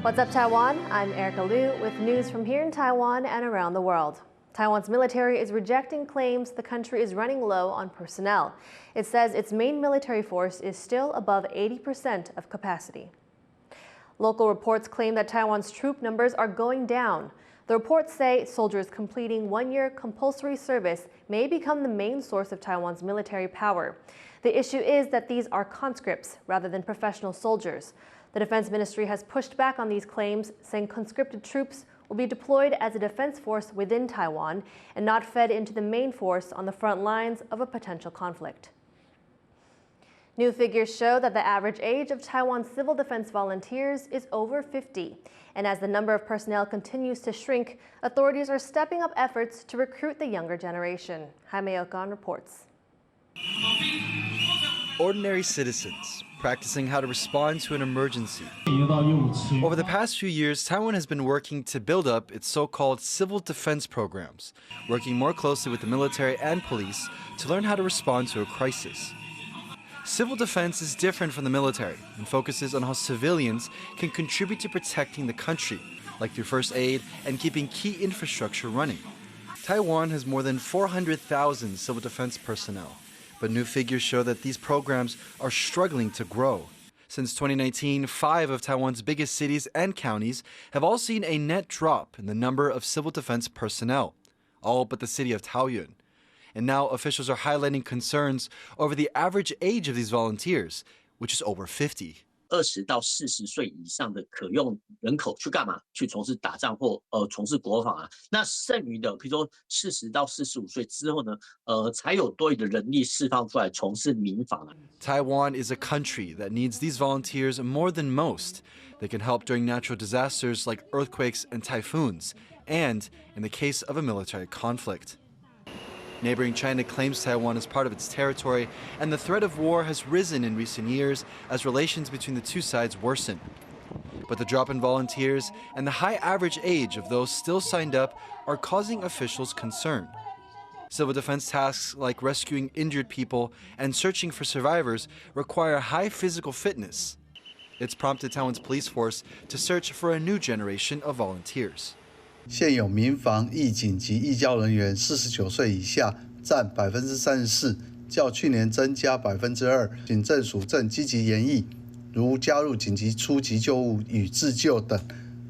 What's up, Taiwan? I'm Erika Liu with news from here in Taiwan and around the world. Taiwan's military is rejecting claims the country is running low on personnel. It says its main military force is still above 80% of capacity. Local reports claim that Taiwan's troop numbers are going down. The reports say soldiers completing one-year compulsory service may become the main source of Taiwan's military power. The issue is that these are conscripts rather than professional soldiers. The Defense Ministry has pushed back on these claims, saying conscripted troops will be deployed as a defense force within Taiwan and not fed into the main force on the front lines of a potential conflict. New figures show that the average age of Taiwan's civil defense volunteers is over 50. And as the number of personnel continues to shrink, authorities are stepping up efforts to recruit the younger generation. Jaime Ocon reports. Ordinary citizens practicing how to respond to an emergency. Over the past few years, Taiwan has been working to build up its so-called civil defense programs, working more closely with the military and police to learn how to respond to a crisis. Civil defense is different from the military and focuses on how civilians can contribute to protecting the country, like through first aid and keeping key infrastructure running. Taiwan has more than 400,000 civil defense personnel. But new figures show that these programs are struggling to grow. Since 2019, 5 of Taiwan's biggest cities and counties have all seen a net drop in the number of civil defense personnel, all but the city of Taoyuan. And now officials are highlighting concerns over the average age of these volunteers, which is over 50. 20到40岁以上的可用人口去干嘛？去从事打仗或从事国防啊。那剩余的，比如说40到45岁之后呢，才有多余的人力释放出来从事民防啊。Taiwan is a country that needs these volunteers more than most. They can help during natural disasters like earthquakes and typhoons, and in the case of a military conflict. Neighboring China claims Taiwan as part of its territory, and the threat of war has risen in recent years as relations between the two sides worsen. But the drop in volunteers and the high average age of those still signed up are causing officials concern. Civil defense tasks like rescuing injured people and searching for survivors require high physical fitness. It's prompted Taiwan's police force to search for a new generation of volunteers. 现有民防、义警及义交人员49岁以下占34%，较去年增加2%。警政署正积极研议，如加入紧急初级救护与自救等，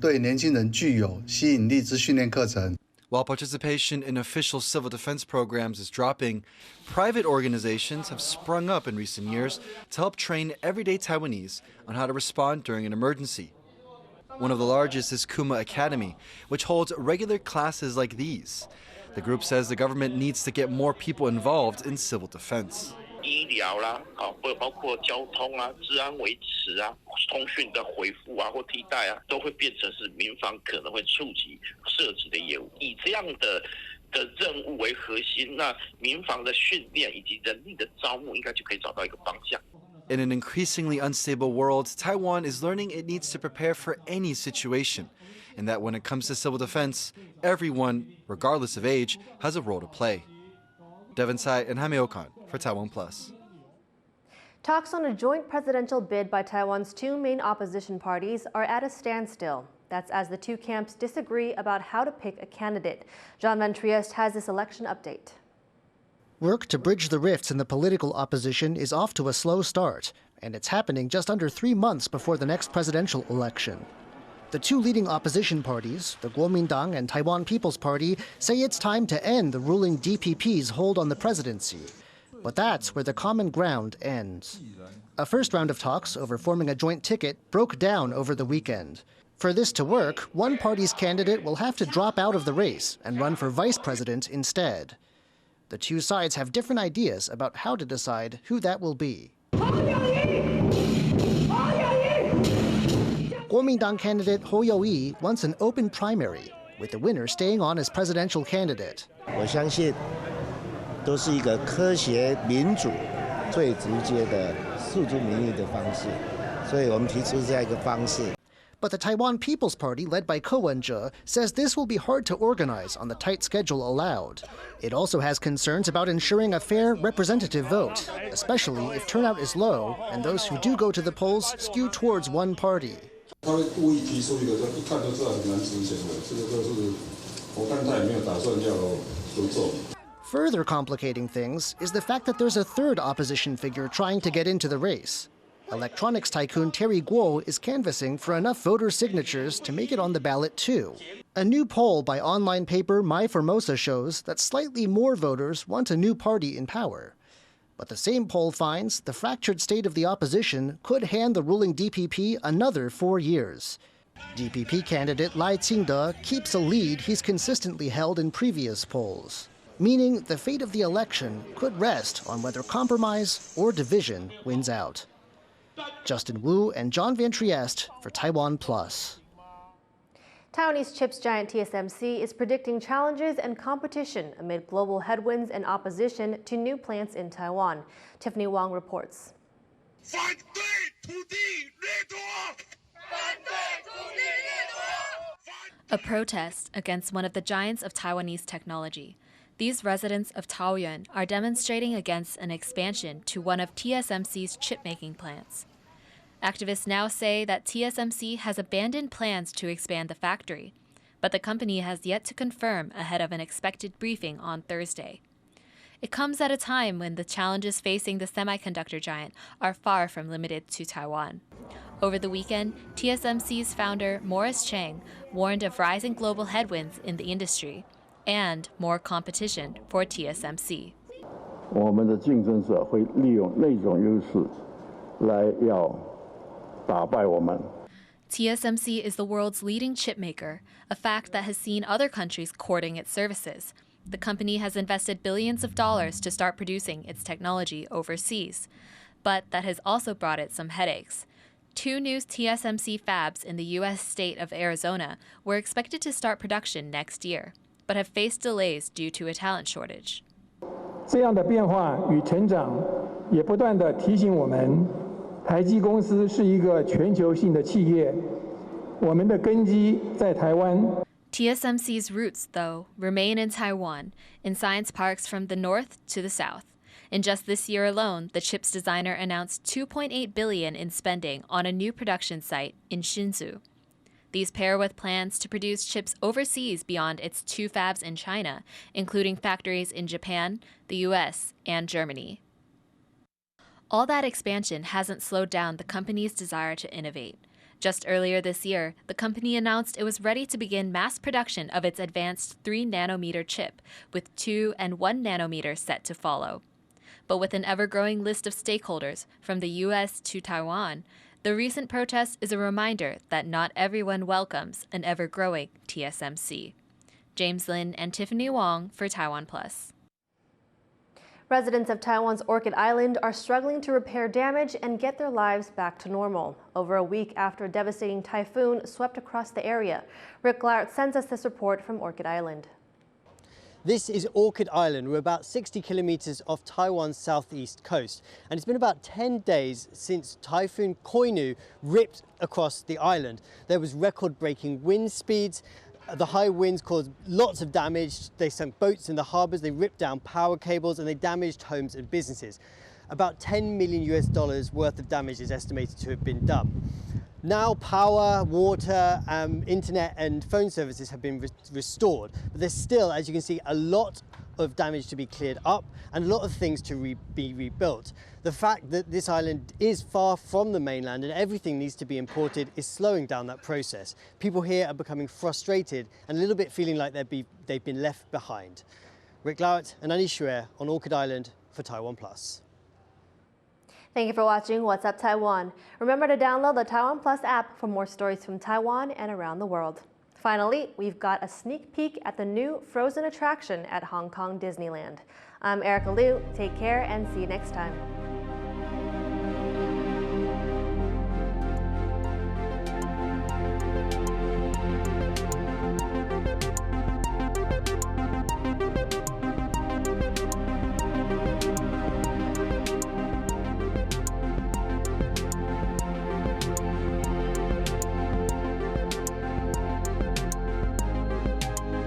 对年轻人具有吸引力之训练课程。 While participation in official civil defense programs is dropping, private organizations have sprung up in recent years to help train everyday Taiwanese on how to respond during an emergency. One of the largest is Kuma Academy, which holds regular classes like these. The group says the government needs to get more people involved in civil defense. 医疗啦，包括交通啊、治安维持啊、通讯的回复啊或替代啊，都会变成是民防可能会触及涉及的业务。以这样的任务为核心，那民防的训练以及人力的招募，应该就可以找到一个方向。 In an increasingly unstable world, Taiwan is learning it needs to prepare for any situation, and that when it comes to civil defense, everyone, regardless of age, has a role to play. Devin Tsai and Jaime Ocon for TaiwanPlus. Talks on a joint presidential bid by Taiwan's 2 main opposition parties are at a standstill. That's as the 2 camps disagree about how to pick a candidate. John Van Triest has this election update. Work to bridge the rifts in the political opposition is off to a slow start, and it's happening just under 3 months before the next presidential election. The 2 leading opposition parties, the Kuomintang and Taiwan People's Party, say it's time to end the ruling DPP's hold on the presidency. But that's where the common ground ends. A first round of talks over forming a joint ticket broke down over the weekend. For this to work, one party's candidate will have to drop out of the race and run for vice president instead. The 2 sides have different ideas about how to decide who that will be. Kuomintang candidate Ho You-yi wants an open primary, with the winner staying on as presidential candidate. 我相信都是一个科学民主最直接的诉诸民意的方式，所以我们提出这样一个方式。 But the Taiwan People's Party, led by Ko Wen-je, says this will be hard to organize on the tight schedule allowed. It also has concerns about ensuring a fair, representative vote, especially if turnout is low and those who do go to the polls skew towards one party. 他会故意提出一个，一看就知道很难执行的，这个就是我看他也没有打算要合作。 Further complicating things is the fact that there's a third opposition figure trying to get into the race. Electronics tycoon Terry Guo is canvassing for enough voter signatures to make it on the ballot too. A new poll by online paper My Formosa shows that slightly more voters want a new party in power. But the same poll finds the fractured state of the opposition could hand the ruling DPP another 4 years. DPP candidate Lai Qingde keeps a lead he's consistently held in previous polls, meaning the fate of the election could rest on whether compromise or division wins out. Justin Wu and John Van Trieste for TaiwanPlus. Taiwanese chips giant TSMC is predicting challenges and competition amid global headwinds and opposition to new plants in Taiwan. Tiffany Wong reports. A protest against one of the giants of Taiwanese technology. These residents of Taoyuan are demonstrating against an expansion to one of TSMC's chip-making plants. Activists now say that TSMC has abandoned plans to expand the factory, but the company has yet to confirm ahead of an expected briefing on Thursday. It comes at a time when the challenges facing the semiconductor giant are far from limited to Taiwan. Over the weekend, TSMC's founder Morris Chang warned of rising global headwinds in the industry and more competition for TSMC. 我们的竞争者会利用那种优势来要打败我们。 TSMC is the world's leading chip maker, a fact that has seen other countries courting its services. The company has invested billions of dollars to start producing its technology overseas, but that has also brought it some headaches. 2 new TSMC fabs in the U.S. state of Arizona were expected to start production next year, but have faced delays due to a talent shortage. 这样的变化与成长也不断地提醒我们，台积公司是一个全球性的企业，我们的根基在台湾。 TSMC's roots, though, remain in Taiwan, in science parks from the north to the south. In just this year alone, the chips designer announced $2.8 billion in spending on a new production site in Hsinchu. These pair with plans to produce chips overseas beyond its 2 fabs in China, including factories in Japan, the US, and Germany. All that expansion hasn't slowed down the company's desire to innovate. Just earlier this year, the company announced it was ready to begin mass production of its advanced 3-nanometer chip, with 2 and 1 nanometer set to follow. But with an ever-growing list of stakeholders, from the US to Taiwan, the recent protest is a reminder that not everyone welcomes an ever-growing TSMC. James Lin and Tiffany Wong for TaiwanPlus. Residents of Taiwan's Orchid Island are struggling to repair damage and get their lives back to normal. Over a week after a devastating typhoon swept across the area. Rick Laird sends us this report from Orchid Island. This is Orchid Island. We're about 60 kilometers off Taiwan's southeast coast. And it's been about 10 days since Typhoon Koinu ripped across the island. There was record-breaking wind speeds. The high winds caused lots of damage. They sunk boats in the harbors, they ripped down power cables, and they damaged homes and businesses. About $10 million worth of damage is estimated to have been done. Now power, water, internet and phone services have been restored, but there's still, as you can see, a lot of damage to be cleared up and a lot of things to be rebuilt. The fact that this island is far from the mainland and everything needs to be imported is slowing down that process. People here are becoming frustrated and a little bit feeling like they've been left behind. Rick Laird and Annie Shuer on Orchid Island for TaiwanPlus. Thank you for watching What's Up Taiwan. Remember to download the TaiwanPlus app for more stories from Taiwan and around the world. Finally, we've got a sneak peek at the new Frozen attraction at Hong Kong Disneyland. I'm Erika Liu. Take care and see you next time.